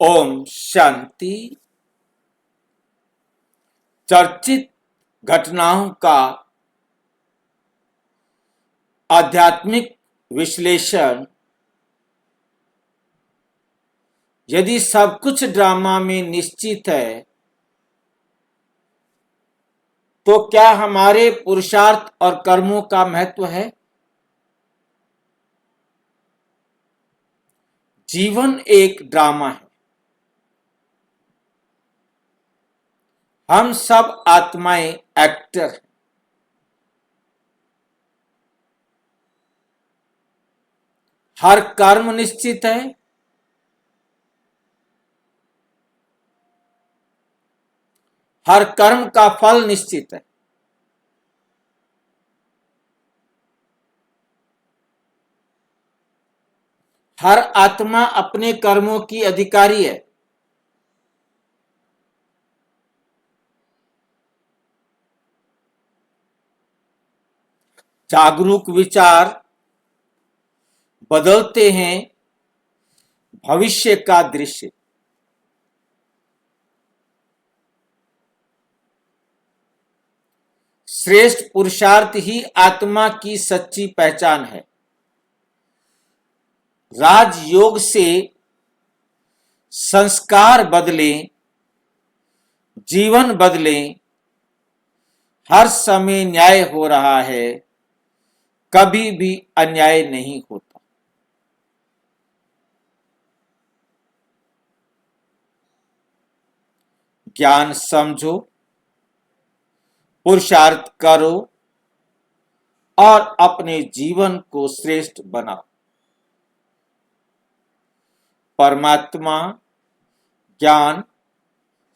ओम शांति। चर्चित घटनाओं का आध्यात्मिक विश्लेषण। यदि सब कुछ ड्रामा में निश्चित है तो क्या हमारे पुरुषार्थ और कर्मों का महत्व है? जीवन एक ड्रामा है। हम सब आत्माएं एक्टर हैं। हर कर्म निश्चित है। हर कर्म का फल निश्चित है। हर आत्मा अपने कर्मों की अधिकारी है। जागरूक विचार बदलते हैं भविष्य का दृश्य। श्रेष्ठ पुरुषार्थ ही आत्मा की सच्ची पहचान है। राजयोग से संस्कार बदलें, जीवन बदलें। हर समय न्याय हो रहा है, कभी भी अन्याय नहीं होता। ज्ञान समझो, पुरुषार्थ करो और अपने जीवन को श्रेष्ठ बनाओ। परमात्मा ज्ञान,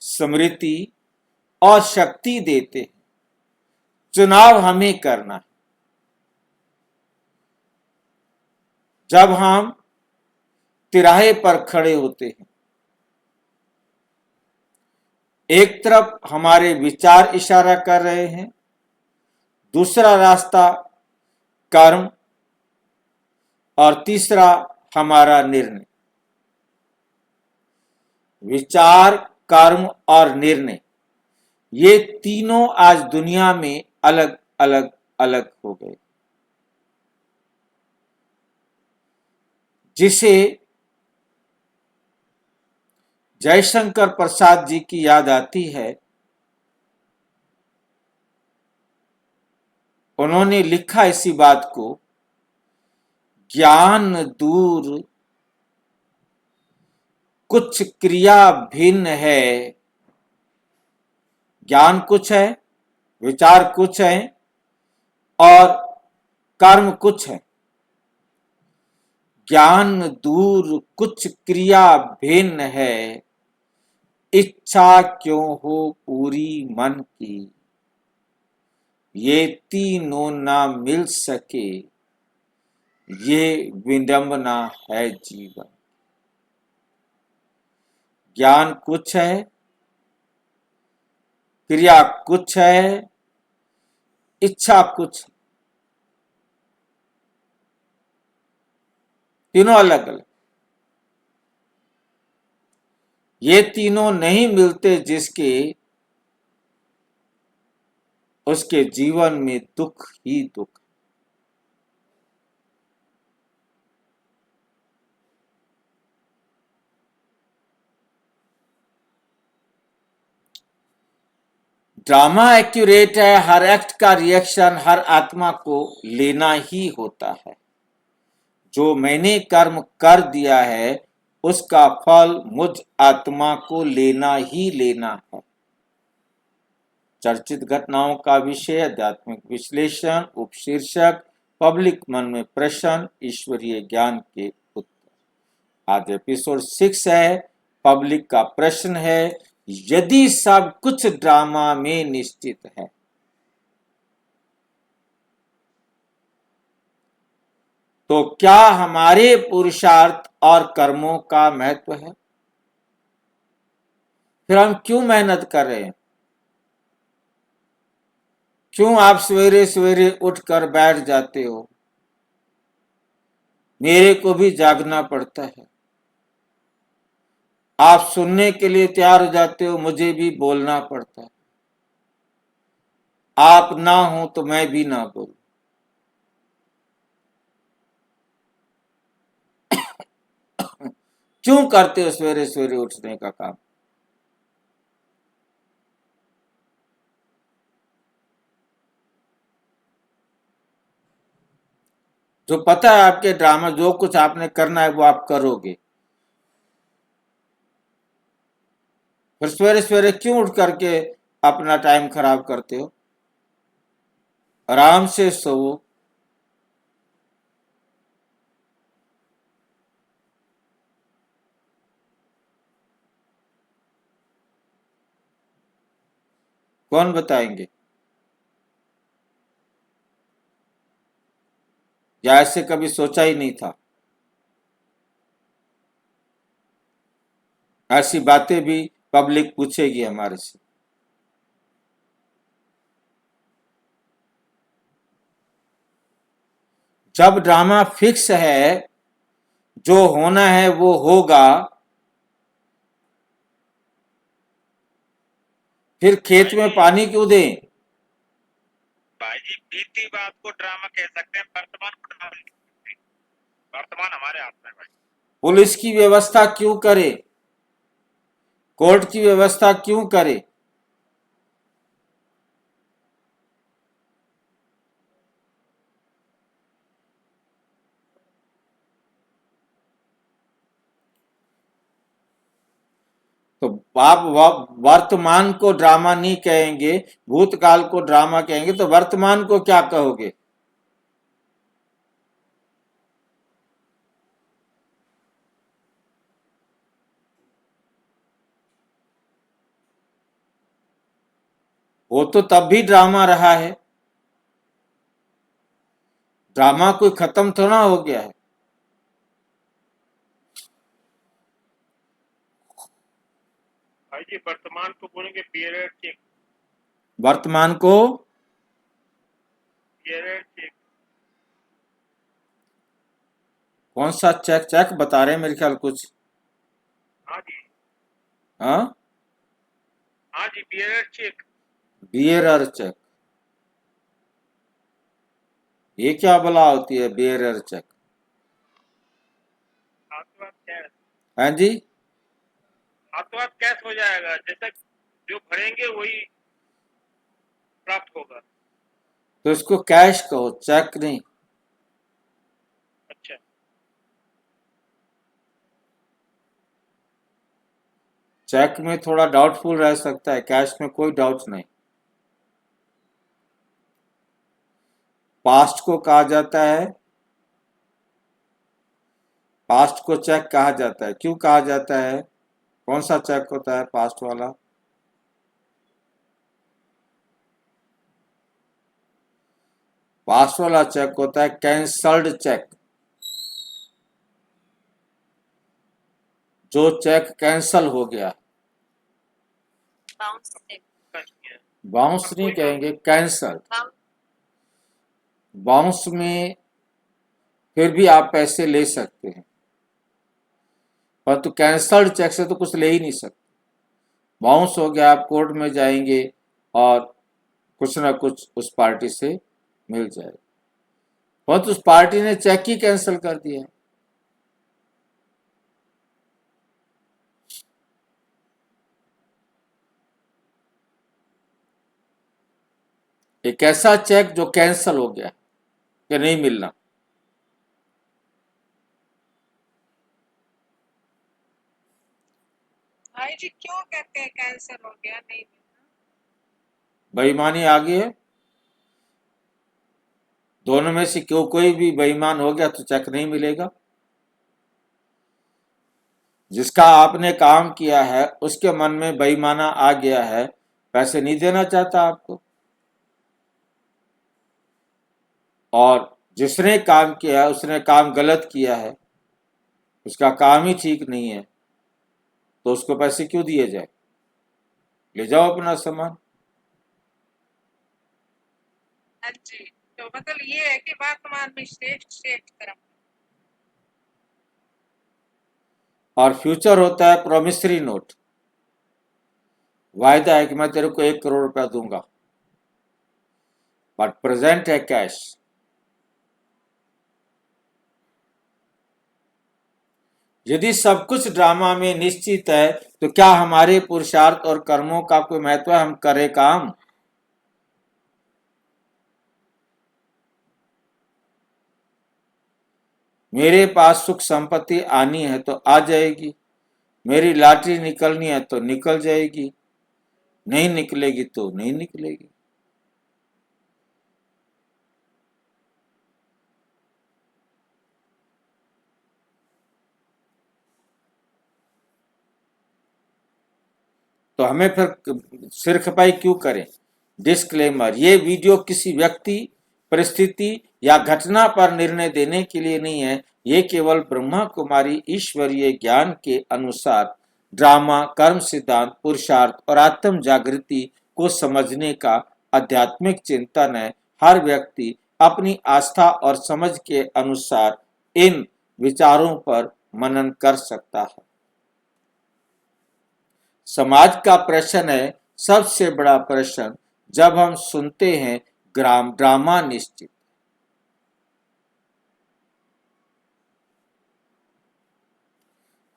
स्मृति और शक्ति देते हैं। चुनाव हमें करना है। जब हम तिराहे पर खड़े होते हैं, एक तरफ हमारे विचार इशारा कर रहे हैं, दूसरा रास्ता कर्म और तीसरा हमारा निर्णय। विचार, कर्म और निर्णय, ये तीनों आज दुनिया में अलग अलग अलग हो गए। जिसे जयशंकर प्रसाद जी की याद आती है, उन्होंने लिखा इसी बात को, ज्ञान दूर कुछ क्रिया भिन्न है। ज्ञान कुछ है, विचार कुछ है और कर्म कुछ है। ज्ञान दूर कुछ क्रिया भिन्न है, इच्छा क्यों हो पूरी मन की। ये तीनों ना मिल सके, ये विडंबना है जीवन। ज्ञान कुछ है, क्रिया कुछ है, इच्छा कुछ। तीनों अलग अलग। ये तीनों नहीं मिलते जिसके, उसके जीवन में दुख ही दुख। ड्रामा एक्यूरेट है। हर एक्ट का रिएक्शन हर आत्मा को लेना ही होता है। जो मैंने कर्म कर दिया है उसका फल मुझ आत्मा को लेना ही लेना है। चर्चित घटनाओं का विषय आध्यात्मिक विश्लेषण। उपशीर्षक पब्लिक मन में प्रश्न, ईश्वरीय ज्ञान के उत्तर। आज एपिसोड 6 है। पब्लिक का प्रश्न है, यदि सब कुछ ड्रामा में निश्चित है तो क्या हमारे पुरुषार्थ और कर्मों का महत्व है? फिर हम क्यों मेहनत कर रहे हैं? क्यों आप सवेरे सवेरे उठकर बैठ जाते हो? मेरे को भी जागना पड़ता है। आप सुनने के लिए तैयार हो जाते हो, मुझे भी बोलना पड़ता है। आप ना हो तो मैं भी ना बोलूं। क्यों करते हो सवेरे सवेरे उठने का काम? जो पता है आपके ड्रामा, जो कुछ आपने करना है वो आप करोगे, फिर सवेरे सवेरे क्यों उठ करके अपना टाइम खराब करते हो? आराम से सोओ। कौन बताएंगे? या ऐसे कभी सोचा ही नहीं था? ऐसी बातें भी पब्लिक पूछेगी हमारे से। जब ड्रामा फिक्स है, जो होना है वो होगा, फिर खेत में पानी क्यों दें? भाई जी, बीती बात को ड्रामा कह सकते हैं, वर्तमान को ड्रामा नहीं कह सकते। वर्तमान हमारे हाथ में है भाई। पुलिस की व्यवस्था क्यों करे? कोर्ट की व्यवस्था क्यों करे? तो आप वर्तमान को ड्रामा नहीं कहेंगे, भूतकाल को ड्रामा कहेंगे, तो वर्तमान को क्या कहोगे? वो तो तब भी ड्रामा रहा है। ड्रामा कोई खत्म थोड़ा हो गया है। भाई जी, वर्तमान को बोलेंगे पीरियड चेक। वर्तमान को पीरियड चेक। कौन सा चेक? चेक बता रहे हैं मेरे ख्याल कुछ। हाँ जी। हाँ, हाँ जी, पीरियड चेक। Bearer cheque. ये क्या बला होती है बियरर चेक? हाथों हाथ कैश। हाँ जी। हाथों हाथ कैश हो जाएगा, जैसा जो भरेंगे वही प्राप्त होगा। तो इसको कैश कहो, चेक नहीं। अच्छा। चेक में थोड़ा डाउटफुल रह सकता है, कैश में कोई डाउट नहीं। पास्ट को कहा जाता है, पास्ट को चेक कहा जाता है। क्यों कहा जाता है? कौन सा चेक होता है पास्ट वाला? पास्ट वाला चेक होता है कैंसल्ड चेक। जो चेक कैंसल हो गया। Bounce check. बाउंस नहीं कहेंगे, कैंसल। बाउंस में फिर भी आप पैसे ले सकते हैं, परंतु कैंसल्ड चेक से तो कुछ ले ही नहीं सकते। बाउंस हो गया, आप कोर्ट में जाएंगे और कुछ ना कुछ उस पार्टी से मिल जाएगा, परंतु उस पार्टी ने चेक ही कैंसिल कर दिया। एक ऐसा चेक जो कैंसिल हो गया कि नहीं मिलना। भाई जी क्यों कहते हैं कैंसर हो गया नहीं मिलना? बेईमानी आ गई है। दोनों में से क्यों कोई भी बेईमान हो गया तो चेक नहीं मिलेगा। जिसका आपने काम किया है उसके मन में बेईमाना आ गया है, पैसे नहीं देना चाहता आपको। और जिसने काम किया है उसने काम गलत किया है, उसका काम ही ठीक नहीं है, तो उसको पैसे क्यों दिए जाए? ले जाओ अपना सामान। हाँ जी, तो मतलब ये है कि वर्तमान में श्रेष्ठ श्रेष्ठ कर्म। और फ्यूचर होता है प्रोमिसरी नोट, वायदा है कि मैं तेरे को 1 करोड़ रुपया दूंगा, बट प्रेजेंट है कैश। यदि सब कुछ ड्रामा में निश्चित है तो क्या हमारे पुरुषार्थ और कर्मों का कोई महत्व है? हम करें काम? मेरे पास सुख संपत्ति आनी है तो आ जाएगी, मेरी लॉटरी निकलनी है तो निकल जाएगी, नहीं निकलेगी तो नहीं निकलेगी। तो हमें फिर सिर खपाई क्यों करें? डिस्क्लेमर, ये वीडियो किसी व्यक्ति, परिस्थिति या घटना पर निर्णय देने के लिए नहीं है। ये केवल ब्रह्मा कुमारी ईश्वरीय ज्ञान के अनुसार ड्रामा, कर्म सिद्धांत, पुरुषार्थ और आत्म जागृति को समझने का आध्यात्मिक चिंतन है। हर व्यक्ति अपनी आस्था और समझ के अनुसार इन विचारों पर मनन कर सकता है। समाज का प्रश्न है, सबसे बड़ा प्रश्न, जब हम सुनते हैं ड्रामा निश्चित,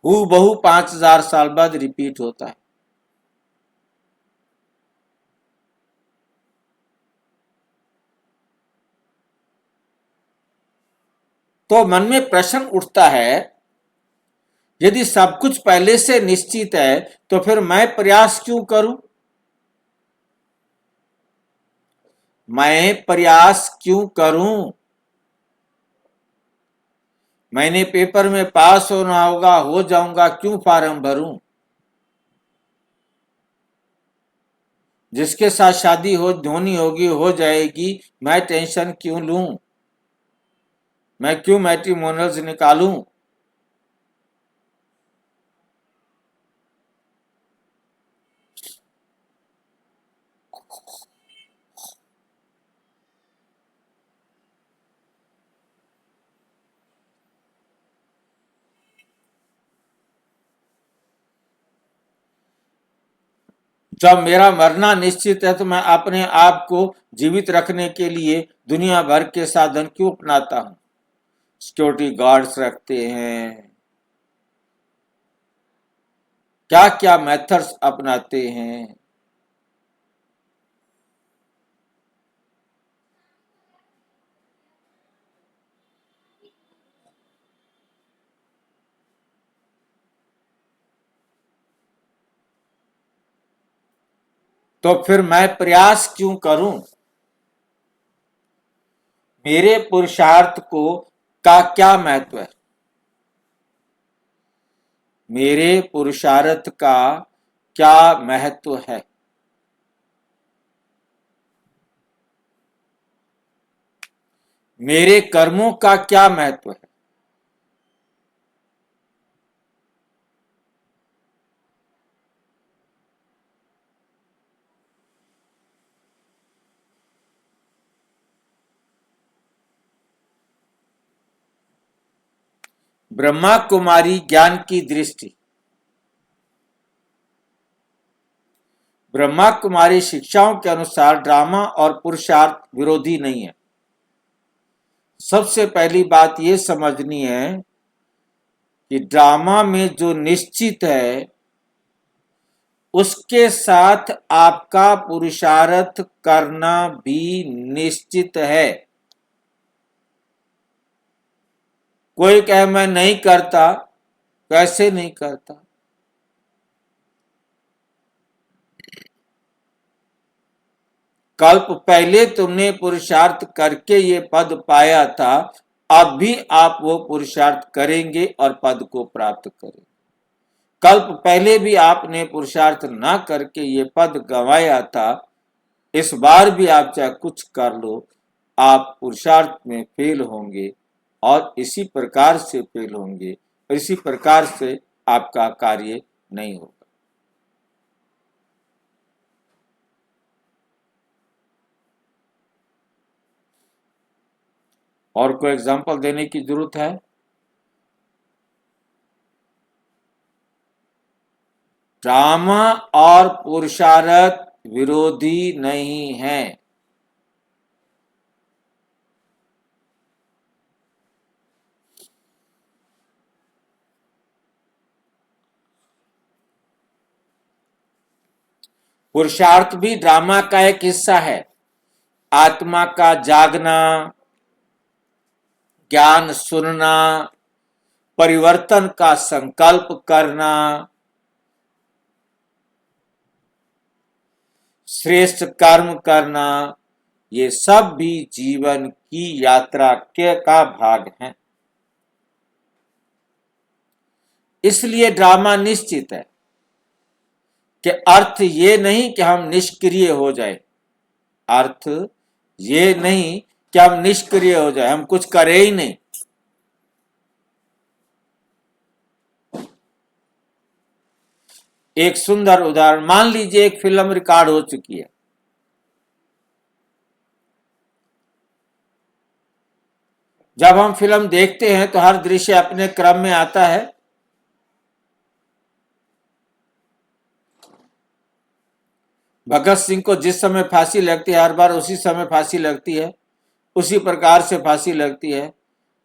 हूबहू 5000 साल बाद रिपीट होता है, तो मन में प्रश्न उठता है, यदि सब कुछ पहले से निश्चित है तो फिर मैं प्रयास क्यों करूं? मैं प्रयास क्यों करूं? मैंने पेपर में पास होना होगा, हो जाऊंगा, क्यों फॉर्म भरूं? जिसके साथ शादी होनी होगी हो जाएगी, मैं टेंशन क्यों लूं? मैं क्यों मैट्रिमोनियल्स निकालूं? जब मेरा मरना निश्चित है तो मैं अपने आप को जीवित रखने के लिए दुनिया भर के साधन क्यों अपनाता हूं? सिक्योरिटी गार्ड्स रखते हैं, क्या क्या मेथड्स अपनाते हैं। तो फिर मैं प्रयास क्यों करूं? मेरे पुरुषार्थ को का क्या महत्व है? मेरे पुरुषार्थ का क्या महत्व है? मेरे कर्मों का क्या महत्व है? ब्रह्मा कुमारी ज्ञान की दृष्टि, ब्रह्मा कुमारी शिक्षाओं के अनुसार ड्रामा और पुरुषार्थ विरोधी नहीं है। सबसे पहली बात यह समझनी है कि ड्रामा में जो निश्चित है उसके साथ आपका पुरुषार्थ करना भी निश्चित है। कोई कहे मैं नहीं करता, कैसे नहीं करता? कल्प पहले तुमने पुरुषार्थ करके ये पद पाया था, अब भी आप वो पुरुषार्थ करेंगे और पद को प्राप्त करेंगे। कल्प पहले भी आपने पुरुषार्थ ना करके ये पद गंवाया था, इस बार भी आप चाहे कुछ कर लो, आप पुरुषार्थ में फेल होंगे और इसी प्रकार से फेल होंगे, इसी प्रकार से आपका कार्य नहीं होगा। और कोई एग्जांपल देने की जरूरत है? ड्रामा और पुरुषार्थ विरोधी नहीं है। पुरुषार्थ भी ड्रामा का एक हिस्सा है। आत्मा का जागना, ज्ञान सुनना, परिवर्तन का संकल्प करना, श्रेष्ठ कर्म करना, ये सब भी जीवन की यात्रा के का भाग हैं। इसलिए ड्रामा निश्चित है कि अर्थ ये नहीं कि हम निष्क्रिय हो जाए, अर्थ ये नहीं कि हम निष्क्रिय हो जाए, हम कुछ करें ही नहीं। एक सुंदर उदाहरण, मान लीजिए एक फिल्म रिकॉर्ड हो चुकी है, जब हम फिल्म देखते हैं तो हर दृश्य अपने क्रम में आता है। भगत सिंह को जिस समय फांसी लगती है, हर बार उसी समय फांसी लगती है, उसी प्रकार से फांसी लगती है।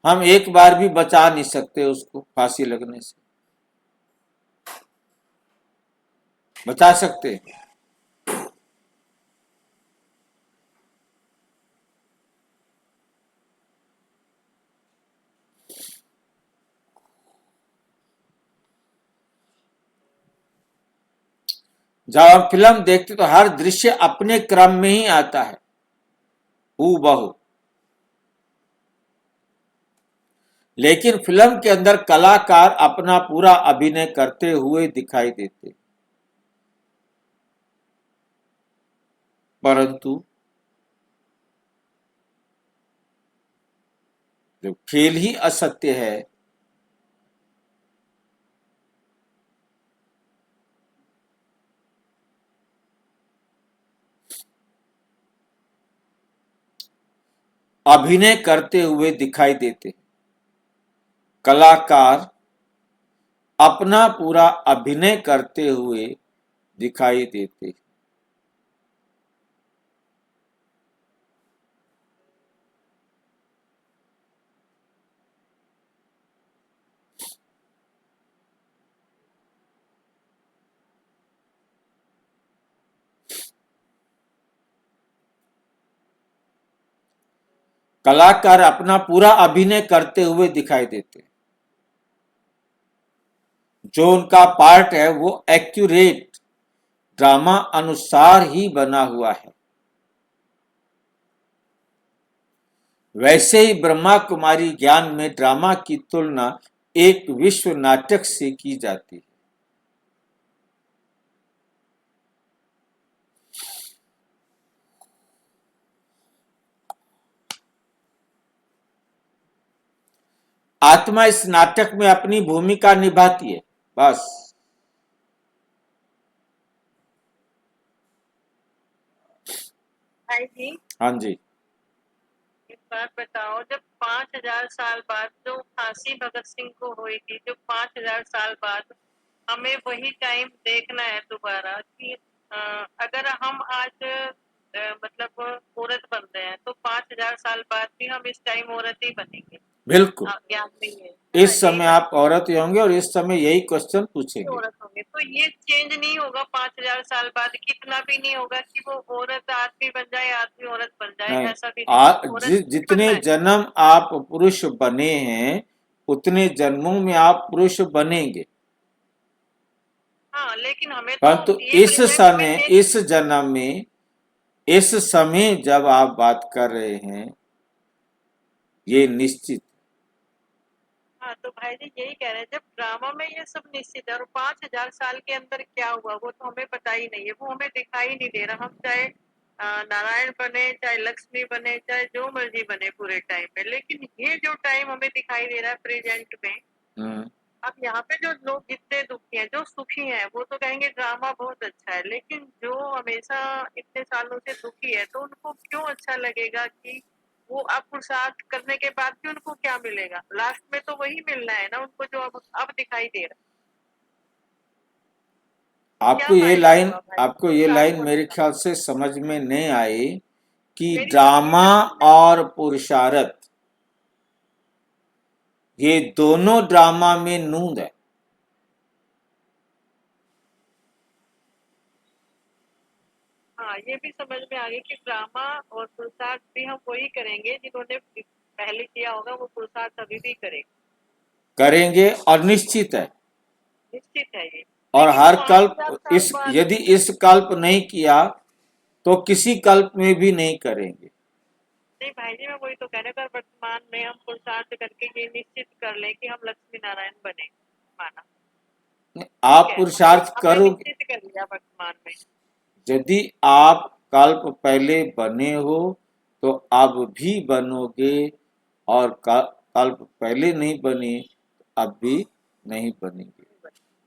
हम एक बार भी बचा नहीं सकते उसको फांसी लगने से। बचा सकते? जब हम फिल्म देखते तो हर दृश्य अपने क्रम में ही आता है, हूबहू। लेकिन फिल्म के अंदर कलाकार अपना पूरा अभिनय करते हुए दिखाई देते, परंतु जब खेल ही असत्य है, अभिनय करते हुए दिखाई देते, कलाकार अपना पूरा अभिनय करते हुए दिखाई देते। कलाकार अपना पूरा अभिनय करते हुए दिखाई देते, जो उनका पार्ट है वो एक्यूरेट ड्रामा अनुसार ही बना हुआ है। वैसे ही ब्रह्मा कुमारी ज्ञान में ड्रामा की तुलना एक विश्व नाटक से की जाती है। आत्मा इस नाटक में अपनी भूमिका निभाती है, बस। भाई जी, हाँ जी। एक बात बताओ, जब 5,000 साल बाद जो फांसी भगत सिंह को हुई थी, जो 5,000 साल बाद हमें वही टाइम देखना है दोबारा कि अगर हम आज मतलब औरत बन रहे हैं तो 5,000 साल बाद भी हम इस टाइम औरत ही बनेंगे। बिल्कुल, ज्ञान नहीं है, इस समय आप औरत ही होंगे और इस समय यही क्वेश्चन पूछेंगे। औरत होंगे तो ये चेंज नहीं होगा 5,000 साल बाद, कितना भी नहीं होगा कि वो औरत आदमी बन जाए, आदमी औरत बन जाए, नहीं, ऐसा भी नहीं। औरत जितने बनना है। जन्म आप पुरुष बने हैं उतने जन्मों में आप पुरुष बनेंगे, हाँ, लेकिन हमें तो परंतु ये इस प्रेजेंट में समय, इस जन्म में, इस समय जब आप बात कर रहे हैं, ये निश्चित। हाँ, तो भाई जी यही कह रहे हैं, जब ड्रामा में ये सब निश्चित है और 5,000 साल के अंदर क्या हुआ वो तो हमें पता ही नहीं है, वो हमें दिखाई नहीं दे रहा। हम चाहे नारायण बने, चाहे लक्ष्मी बने, चाहे जो मर्जी बने पूरे टाइम में, लेकिन ये जो टाइम हमें दिखाई दे रहा है प्रेजेंट में, हम्म, अब यहाँ पे जो लोग जितने दुखी हैं, जो सुखी हैं, वो तो कहेंगे ड्रामा बहुत अच्छा है, लेकिन जो हमेशा इतने सालों से दुखी है तो उनको क्यों अच्छा लगेगा कि वो अब पुरुषार्थ करने के बाद भी उनको क्या मिलेगा? लास्ट में तो वही मिलना है ना उनको जो अब दिखाई दे रहा है। आपको क्या ये फायदा लाइन होगा भाई? आपको ये पुरुषार्थ लाइन होने मेरे का। ख्याल से समझ में नहीं आई कि मेरी ड्रामा समझ में- और पुरुषार्थ ये दोनों ड्रामा में नूंद है। हाँ, ये भी समझ में आ गई कि ड्रामा और पुरुषार्थ भी हम वही करेंगे जिन्होंने पहले किया होगा, वो पुरुषार्थ अभी भी करेंगे। करेंगे और निश्चित है। निश्चित है ये। और लेकिन हर 5,000 कल्प साल इस बाद यदि इस कल्प नहीं किया तो किसी कल्प में भी नहीं करेंगे। नहीं भाई जी, मैं वही तो कहने का, वर्तमान में हम पुरुषार्थ करके ये निश्चित कर लें कि हम लक्ष्मी नारायण बने, माना ठीक आप है, हमने पुरुषार्थ हमने करोगे। निश्चित कर लिया वर्तमान में। यदि आप कल्प पहले बने हो तो अब भी बनोगे, और कल्प पहले नहीं बने तो अब भी नहीं बनेंगे।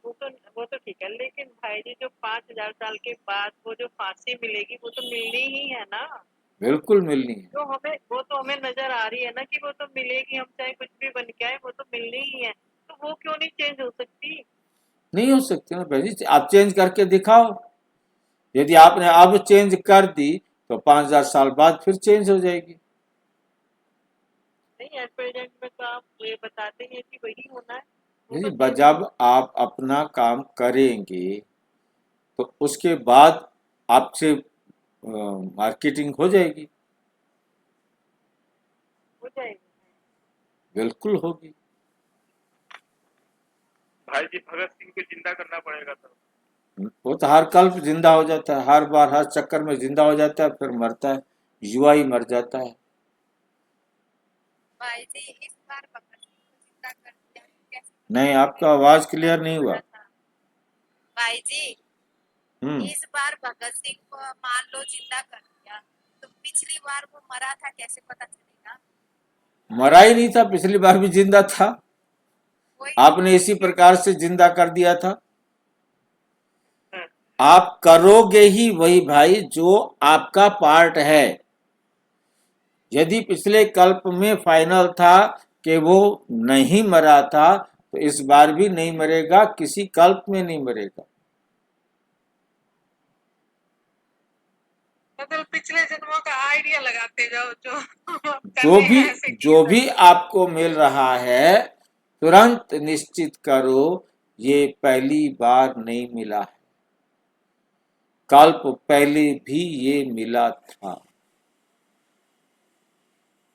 वो तो ठीक है, लेकिन भाई जी जो 5,000 साल के बाद वो जो फांसी मिलेगी वो तो मिलनी ही है ना। बिल्कुल मिलनी है। वो तो हमें नजर आ रही है ना कि वो तो मिलेगी, हम चाहे कुछ भी बन के आए वो तो मिलनी ही है, तो वो क्यों नहीं चेंज हो सकती? नहीं हो सकती ना भाई जी, आप चेंज करके दिखाओ। यदि आपने अब चेंज कर दी तो 5,000 साल बाद फिर चेंज हो जाएगी। नहीं, एट प्रेजेंट में तो आप ये बताते हैं कि वही होना है, वो तो जी, चेंज नहीं जब हो। आप अपना काम करेंगे तो उसके बाद आपसे मार्केटिंग हो जाएगी। हो जाएगी। बिल्कुल होगी। भाई जी भगत सिंह को जिंदा करना पड़ेगा तो। वो तो हर कल्प जिंदा हो जाता है, हर बार हर चक्कर में जिंदा हो जाता है, फिर मरता है, युवा ही मर जाता है। भाई जी इस बार भगत सिंह को जिंदा कर दिया तो कैसे नहीं, पता आपका चलेगा? आवाज क्लियर नहीं हुआ। भाई जी हम्म। इस बार भगत सिंह को मान लो जिंदा कर दिया तो पिछली बार वो मरा था कैसे पता चलेगा? मरा ही नहीं था, पिछली बार भी जिंदा था। कोई आपने इसी प्रकार से जिंदा कर दिया था। हाँ, आप करोगे ही वही भाई जो आपका पार्ट है। यदि पिछले कल्प में फाइनल था कि वो नहीं मरा था तो इस बार भी नहीं मरेगा, किसी कल्प में नहीं मरेगा। मतलब पिछले जन्मों का आइडिया लगाते जाओ जो जो करने भी हैं ऐसे किए जो था। भी आपको मिल रहा है तुरंत निश्चित करो, ये पहली बार नहीं मिला है, कल्प पहले भी ये मिला था।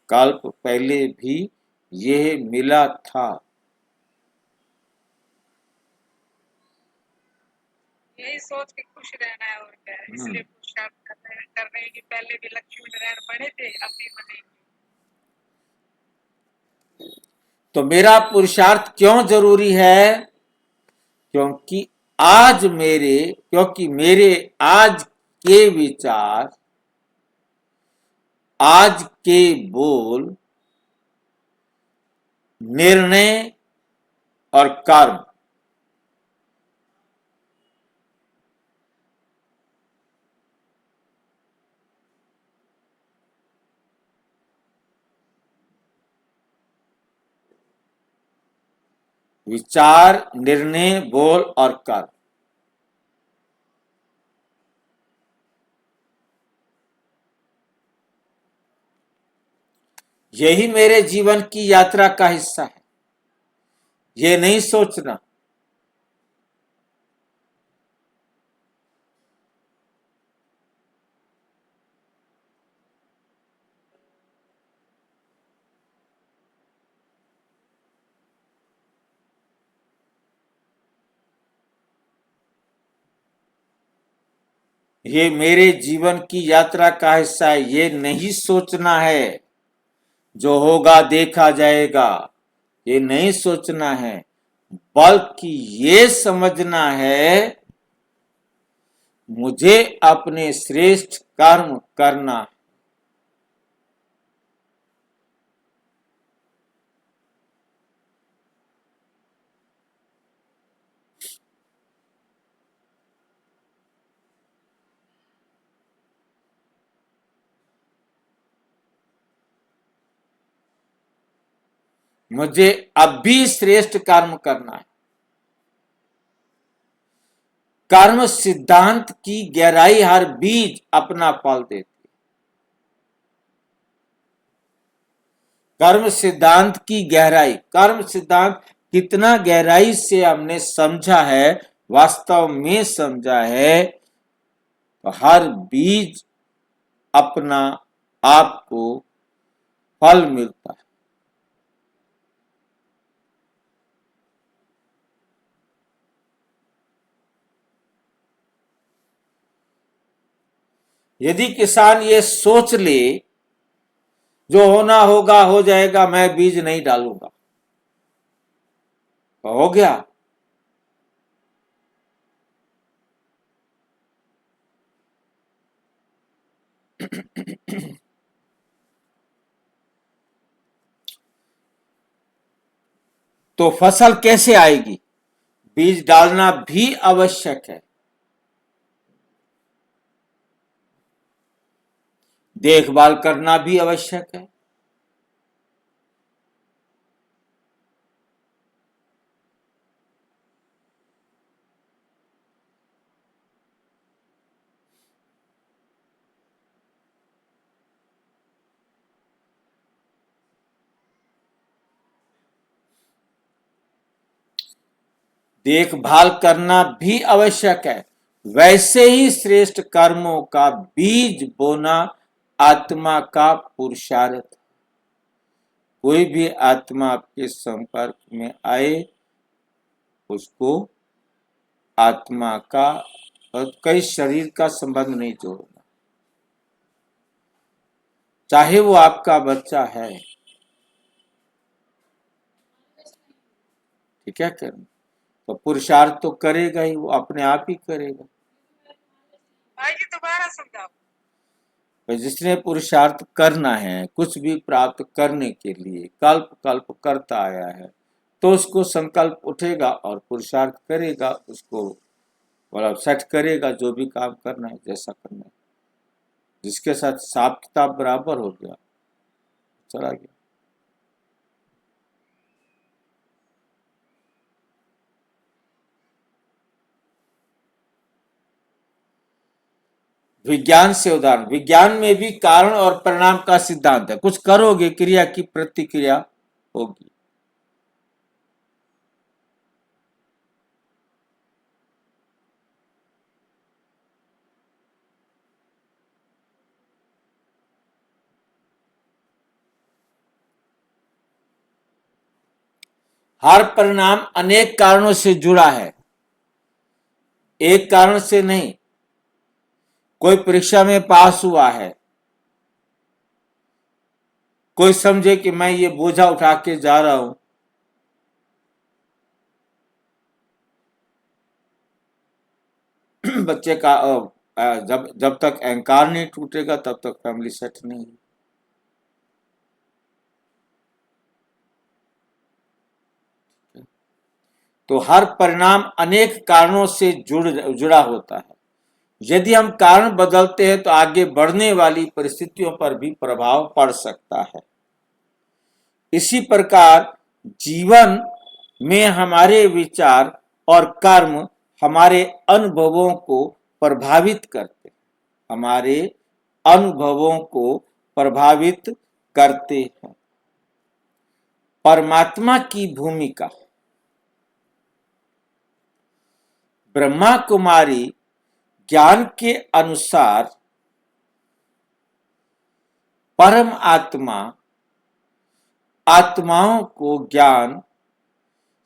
कल्प पहले भी ये मिला था। यही सोच के खुश रहना है और क्या है, इसलिए पुरुषार्थ कर रहे हैं कि पहले भी लक्ष्मी नारायण बने थे, अब भी बनेंगे। तो मेरा पुरुषार्थ क्यों जरूरी है? क्योंकि मेरे आज के विचार, आज के बोल, निर्णय और कर्म विचार, निर्णय, बोल और कर्म, यही मेरे जीवन की यात्रा का हिस्सा है। ये नहीं सोचना ये मेरे जीवन की यात्रा का हिस्सा है, ये नहीं सोचना है जो होगा देखा जाएगा, ये नहीं सोचना है, बल्कि ये समझना है मुझे अपने श्रेष्ठ कर्म करना है। मुझे अब भी श्रेष्ठ कर्म करना है। कर्म सिद्धांत की गहराई हर बीज अपना फल देती है। कर्म सिद्धांत की गहराई, कर्म सिद्धांत कितना गहराई से हमने समझा है, वास्तव में समझा है, तो हर बीज अपना आपको फल मिलता है। यदि किसान ये सोच ले जो होना होगा हो जाएगा, मैं बीज नहीं डालूंगा, तो हो गया। तो फसल कैसे आएगी? बीज डालना भी आवश्यक है, देखभाल करना भी आवश्यक है। देखभाल करना भी आवश्यक है। वैसे ही श्रेष्ठ कर्मों का बीज बोना आत्मा का पुरुषार्थ। कोई भी आत्मा आपके संपर्क में आए, उसको आत्मा का और कई शरीर का संबंध नहीं जोड़ना, चाहे वो आपका बच्चा है। ठीक है, करना तो पुरुषार्थ तो करेगा ही, वो अपने आप ही करेगा। आइए दोबारा समझाओ। तो जिसने पुरुषार्थ करना है, कुछ भी प्राप्त करने के लिए कल्प कल्प करता आया है, तो उसको संकल्प उठेगा और पुरुषार्थ करेगा, उसको मतलब सेट करेगा जो भी काम करना है, जैसा करना है। जिसके साथ हिसाब किताब बराबर हो गया, चला गया। विज्ञान से उदाहरण, विज्ञान में भी कारण और परिणाम का सिद्धांत है। कुछ करोगे, क्रिया की प्रतिक्रिया होगी। हर परिणाम अनेक कारणों से जुड़ा है, एक कारण से नहीं। कोई परीक्षा में पास हुआ है, कोई समझे कि मैं ये बोझा उठा के जा रहा हूं, बच्चे का जब तक अहंकार नहीं टूटेगा तब तक फैमिली सेट नहीं। तो हर परिणाम अनेक कारणों से जुड़ा होता है। यदि हम कारण बदलते हैं तो आगे बढ़ने वाली परिस्थितियों पर भी प्रभाव पड़ सकता है। इसी प्रकार जीवन में हमारे विचार और कर्म हमारे अनुभवों को प्रभावित करते, हमारे अनुभवों को प्रभावित करते हैं। परमात्मा की भूमिका, ब्रह्मा कुमारी ज्ञान के अनुसार परम आत्मा आत्माओं को ज्ञान,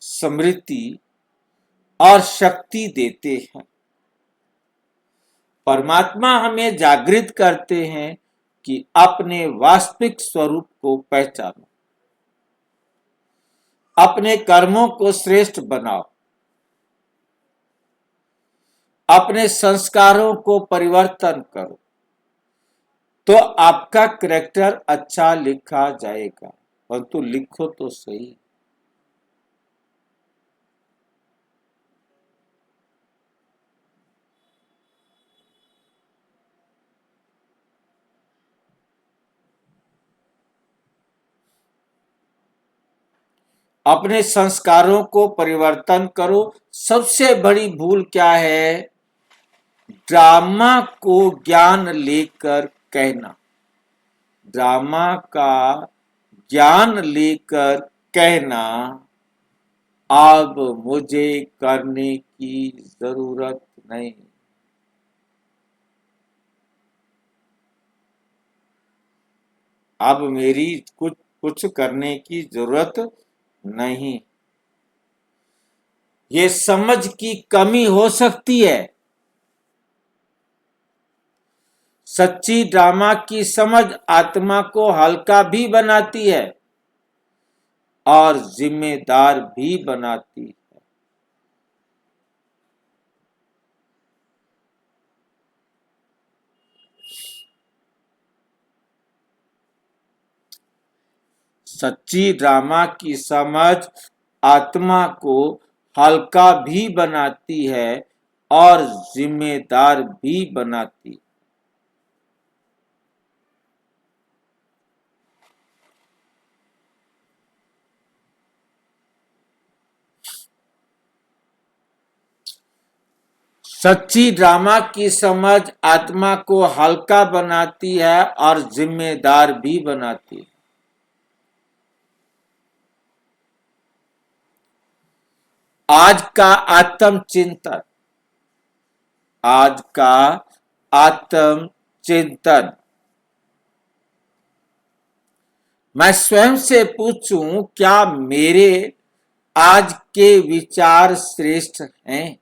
स्मृति और शक्ति देते हैं। परमात्मा हमें जागृत करते हैं कि अपने वास्तविक स्वरूप को पहचानो, अपने कर्मों को श्रेष्ठ बनाओ, अपने संस्कारों को परिवर्तन करो, तो आपका कैरेक्टर अच्छा लिखा जाएगा। परंतु लिखो तो सही। अपने संस्कारों को परिवर्तन करो। सबसे बड़ी भूल क्या है? ड्रामा को ज्ञान लेकर कहना, ड्रामा का ज्ञान लेकर कहना, अब मुझे करने की जरूरत नहीं। अब मेरी कुछ करने की जरूरत नहीं। ये समझ की कमी हो सकती है। सच्ची ड्रामा की समझ आत्मा को हल्का भी बनाती है और जिम्मेदार भी बनाती है। सच्ची ड्रामा की समझ आत्मा को हल्का भी बनाती है और जिम्मेदार भी बनाती है। सच्ची ड्रामा की समझ आत्मा को हल्का बनाती है और जिम्मेदार भी बनाती है। आज का आत्म चिंतन, आज का आत्म चिंतन। मैं स्वयं से पूछूं, क्या मेरे आज के विचार श्रेष्ठ हैं?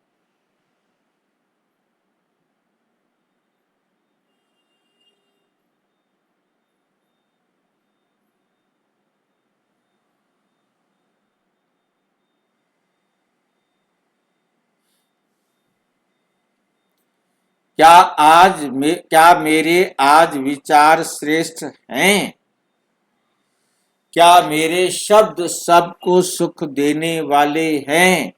क्या मेरे आज विचार श्रेष्ठ हैं? क्या मेरे शब्द सबको सुख देने वाले हैं?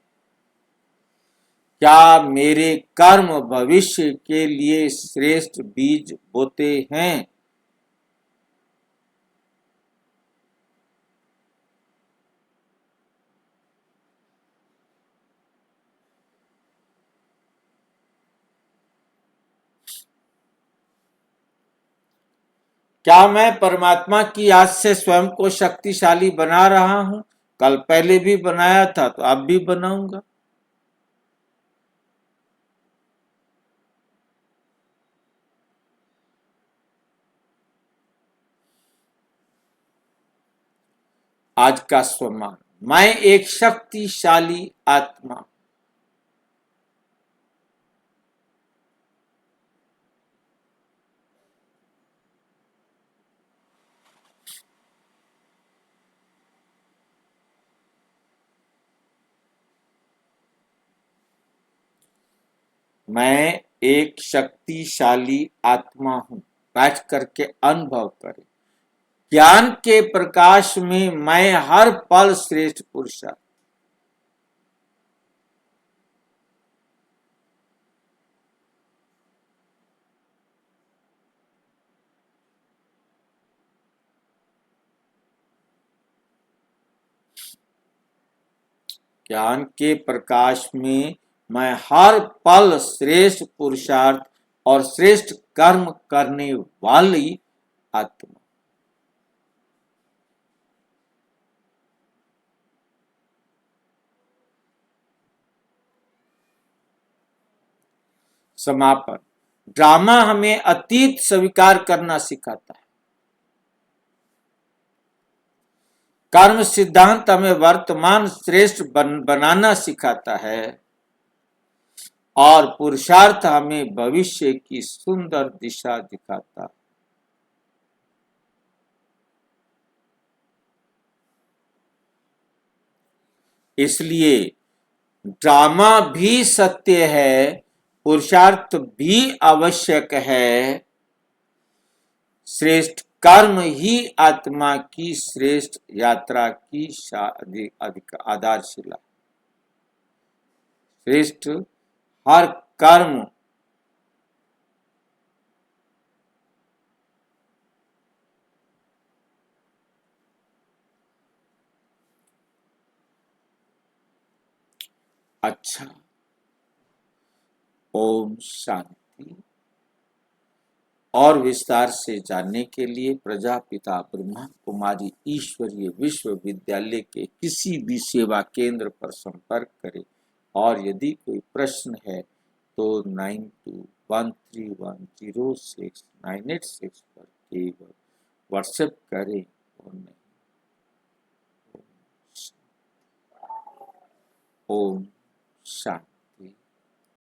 क्या मेरे कर्म भविष्य के लिए श्रेष्ठ बीज बोते हैं? क्या मैं परमात्मा की याद से स्वयं को शक्तिशाली बना रहा हूं? कल पहले भी बनाया था तो अब भी बनाऊंगा। आज का स्वमान, मैं एक शक्तिशाली आत्मा। मैं एक शक्तिशाली आत्मा हूं। बैठ करके अनुभव करें। ज्ञान के प्रकाश में मैं हर पल श्रेष्ठ पुरुष। ज्ञान के प्रकाश में मैं हर पल श्रेष्ठ पुरुषार्थ और श्रेष्ठ कर्म करने वाली आत्मा। समापन। ड्रामा हमें अतीत स्वीकार करना सिखाता है। कर्म सिद्धांत हमें वर्तमान श्रेष्ठ बनाना सिखाता है और पुरुषार्थ हमें भविष्य की सुंदर दिशा दिखाता है। इसलिए ड्रामा भी सत्य है, पुरुषार्थ भी आवश्यक है। श्रेष्ठ कर्म ही आत्मा की श्रेष्ठ यात्रा की आधारशिला। श्रेष्ठ हर कर्म अच्छा। ओम शांति। शांति। और विस्तार से जानने के लिए प्रजापिता ब्रह्मा कुमारी ईश्वरीय विश्वविद्यालय के किसी भी सेवा केंद्र पर संपर्क करें। और यदि कोई प्रश्न है तो 9213106986 पर केवल व्हाट्सएप करें और नहीं। ओम शांति।